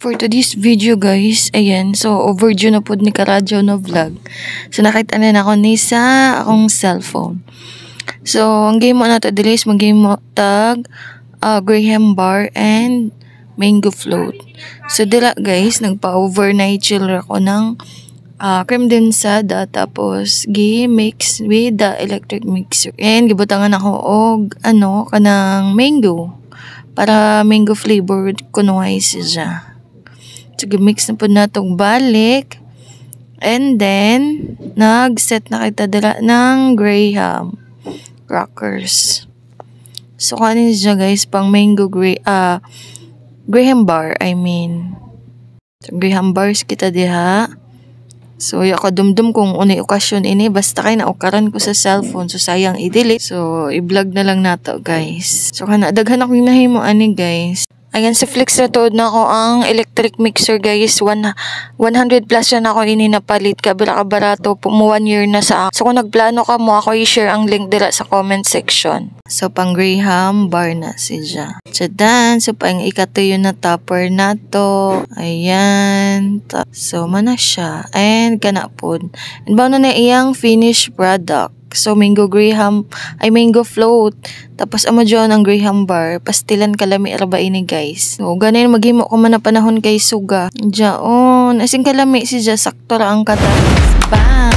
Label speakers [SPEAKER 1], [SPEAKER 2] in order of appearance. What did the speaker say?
[SPEAKER 1] For today's video guys, ayan, so overdue na po ni Karadyo na vlog. So nakita na ako ni sa akong cellphone. So ang game mo na to is mag-game mo tag Graham bar and mango float. So dila guys, nagpa-overnight chill ako ng cream densada tapos gi-mix with the electric mixer. And gibutangan ako og kanang mango para mango flavored kunuhay siya. So, mix na po na itong balik. And then, nag-set na kita dala ng Graham crackers. So, kanin siya guys, pang mango Graham bar, I mean. So, Graham bars kita diha. So, ako dumdum kung unay okasyon ini. Basta kayo naukaran ko sa cellphone. So, sayang i-delete. So, i-vlog na lang nato guys. So, daghan ako yung nahimo ani guys. Ayan, sa Flex na to na ako ang electric mixer guys. 100 plus yan ako ini napalit. Kabila ka barato po mo 1 year na sa ako. So kung nagplano ka mo, ako i-share ang link dila sa comment section. So pang Graham bar na siya. Tsadan, so pang ikatuyo na topper na to. Ayan. So mana siya. And kanapod. And ba na iyang finished product. So, mango float. Tapos, amo dyan ang Graham bar. Pastilan kalami arba ini, guys. So, ganun, maghimo ko man na panahon kay Suga. Diyan, asing kalami siya. Sakto ra ang kata. Bye!